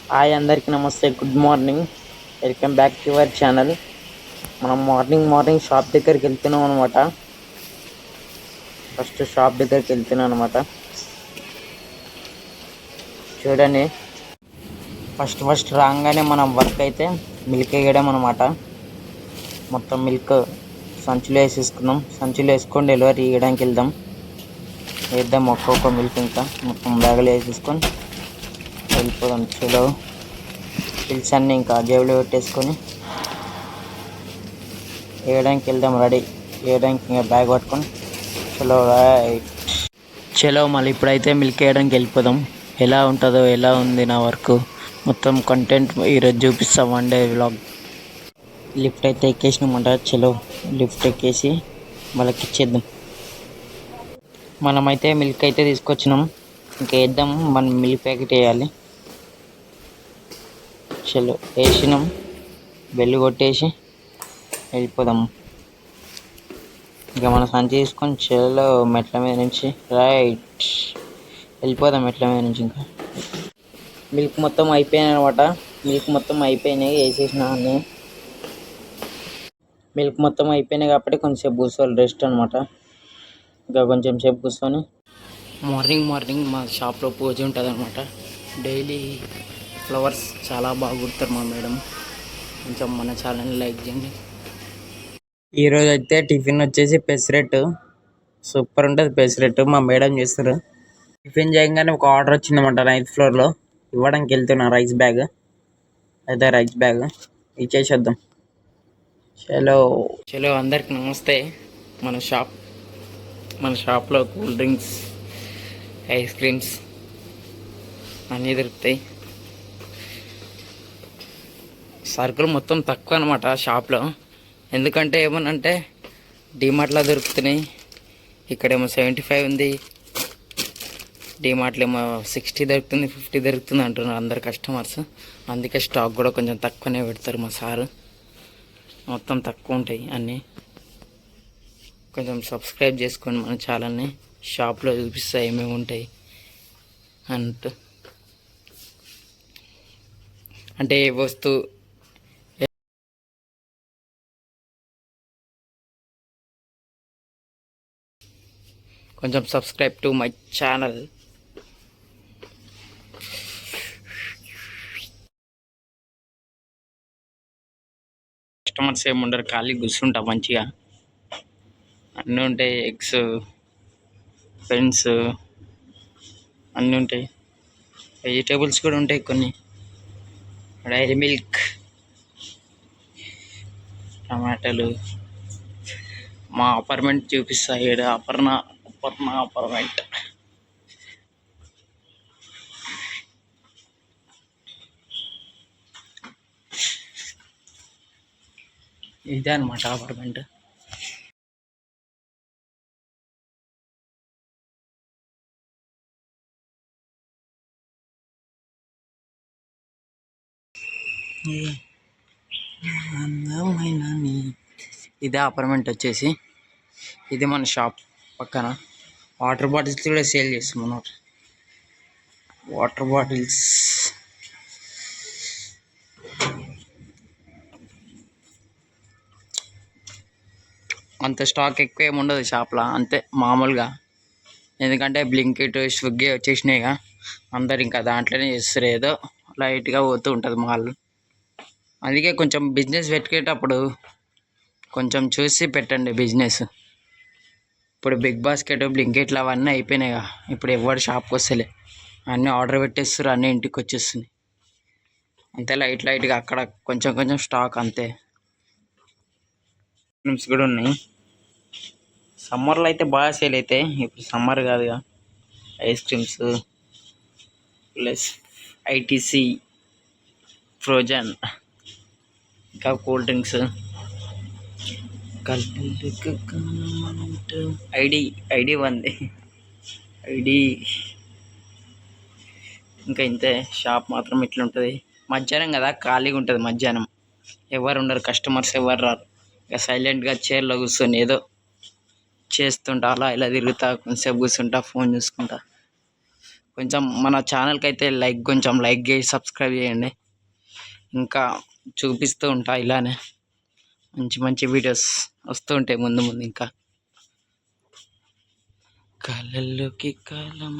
Hi అందరికీ నమస్తే, good morning. Welcome back to your channel. మనం మార్నింగ్ షాప్ దగ్గరికి వెళ్తున్నాం అనమాట. ఫస్ట్ షాప్ దగ్గరికి వెళ్తున్నాం అనమాట. చూడండి, ఫస్ట్ రాగానే మనం వర్క్ అయితే మిల్క్ వేయడం అనమాట. మొత్తం మిల్క్ సంచులు వేసేసుకుందాం. సంచులు వేసుకొని డెలివరీ ఇవ్వడానికి వేద్దాం ఒక్కొక్క మిల్క్. ఇంకా మొత్తం బ్యాగులు వేసేసుకొని వెళ్ళిపోదాం. చలో, పిల్స్ అన్నీ ఇంకా జేబులో పెట్టేసుకొని వేయడానికి వెళ్దాం. రెడీ వేయడానికి ఇంకా బ్యాగ్ పట్టుకొని చలో రైట్. చలో, మళ్ళీ ఇప్పుడైతే మిల్క్ వేయడానికి వెళ్ళిపోదాం. ఎలా ఉంది నా వర్క్ మొత్తం కంటెంట్ ఈరోజు చూపిస్తాం. One day vlog. లిఫ్ట్ అయితే ఎక్కేసినామంట. చలో, లిఫ్ట్ ఎక్కేసి వాళ్ళకి ఇచ్చేద్దాం. మనమైతే మిల్క్ అయితే తీసుకొచ్చినాం. ఇంకా వేద్దాం. మనం మిల్క్ ప్యాకెట్ వేయాలి. చలో, వేసినాం. బెల్లు కొట్టేసి వెళ్ళిపోదాం. ఇంకా మన సంచి తీసుకొని చలో మెట్ల మీద నుంచి రైట్ వెళ్ళిపోదాం. మెట్ల మీద నుంచి ఇంకా మిల్క్ మొత్తం అయిపోయినాయి అనమాట. వేసేసిన అన్నీ. మిల్క్ మొత్తం అయిపోయినాయి కాబట్టి కొంచెంసేపు కూర్చోవాలి, రెస్ట్ అనమాట. ఇంకా కొంచెం సేపు కూర్చొని మార్నింగ్ మా షాప్లో పూజ ఉంటుంది అనమాట. డైలీ ఫ్లవర్స్ చాలా బాగా కుడతారు మా మేడం. కొంచెం మన ఛానల్ని లైక్ చేయండి. ఈరోజు అయితే టిఫిన్ వచ్చేసి పెసరెట్టు. సూపర్ ఉంటుంది పెసరెట్టు, మా మేడం చేస్తారు. టిఫిన్ చేయగానే ఒక ఆర్డర్ వచ్చిందన్నమాట. 9th ఫ్లోర్లో ఇవ్వడానికి వెళ్తున్నా. రైస్ బ్యాగ్ ఇచ్చేసేద్దాం. చలో అందరికి నమస్తే. మన షాప్లో కూల్ డ్రింక్స్, ఐస్ క్రీమ్స్ అన్నీ దొరుకుతాయి. సరుకులు మొత్తం తక్కువ అనమాట షాప్లో. ఎందుకంటే ఏమనంటే డిమార్ట్లో దొరుకుతున్నాయి. ఇక్కడేమో 75 ఉంది, డిమార్ట్లో ఏమో 60 దొరుకుతుంది, 50 దొరుకుతుంది అంటున్నారు అందరు కస్టమర్స్. అందుకే స్టాక్ కూడా కొంచెం తక్కువనే పెడతారు మా సారు. మొత్తం తక్కువ ఉంటాయి అన్నీ. కొంచెం సబ్స్క్రైబ్ చేసుకోండి మన ఛానల్ని. షాప్లో చూపిస్తా ఏమేమి ఉంటాయి అంటే ఏ వస్తువు కొంచెం subscribe to my channel. Customers ఏముండరు, ఖాళీ కూర్చుంటా మంచిగా. అన్నీ ఉంటాయి, ఎగ్స్, పెన్స్ అన్నీ ఉంటాయి. వెజిటేబుల్స్ కూడా ఉంటాయి కొన్ని. డైరీ మిల్క్, టమాటాలు. మా అపార్ట్మెంట్ చూపిస్తా. అపర్ణ అపార్ట్మెంట్. ఇదే అనమాట అపార్ట్మెంట్. ఇదే అపార్ట్మెంట్ వచ్చేసి. ఇది మన షాప్ పక్కన. వాటర్ బాటిల్స్ కూడా సేల్ చేస్తున్నాం. వాటర్ బాటిల్స్ అంత స్టాక్ ఎక్కువ ఏమి ఉండదు షాప్లో, అంతే మామూలుగా. ఎందుకంటే బ్లింకిట్, స్విగ్గీ వచ్చేసినాయిగా. అందరు ఇంకా దాంట్లోనే చేస్తారు. ఏదో లైట్గా పోతూ ఉంటుంది మాల్. అందుకే కొంచెం బిజినెస్ పెట్టేటప్పుడు కొంచెం చూసి పెట్టండి బిజినెస్. ఇప్పుడు బిగ్ బాస్కెట్, బ్లింకిట్లు అవన్నీ అయిపోయినాయిగా. ఇప్పుడు ఎవరు షాప్కి వస్తలే, అన్నీ ఆర్డర్ పెట్టేస్తారు, అన్నీ ఇంటికి వచ్చేస్తుంది. అంతే లైట్గా అక్కడ కొంచెం స్టాక్ అంతే. ఐటమ్స్ కూడా ఉన్నాయి. సమ్మర్లో అయితే బాగా సేల్ అవుతాయి. ఇప్పుడు సమ్మర్ కాదుగా. Ice creams plus ITC, frozen, ఇంకా కూల్ డ్రింక్స్, ఐడి ఉంది. ఇంకా ఇంతే. షాప్ మాత్రం ఇట్లుంటుంది. మధ్యాహ్నం కదా, ఖాళీగా ఉంటుంది. మధ్యాహ్నం ఎవరు ఉండరు, కస్టమర్స్ ఎవరు రారు. ఇక సైలెంట్గా చైర్లో కూర్చొని ఏదో చేస్తుంటా, అలా ఇలా తిరుగుతా, కొంచెంసేపు కూర్చుంటా, ఫోన్ చూసుకుంటా. కొంచెం మన ఛానల్కి అయితే కొంచెం లైక్ చేసి సబ్స్క్రైబ్ చేయండి. ఇంకా చూపిస్తూ ఉంటా ఇలానే మంచి మంచి వీడియోస్ వస్తూ ఉంటాయి ముందు ముందు. ఇంకా కళల్లోకి కాలం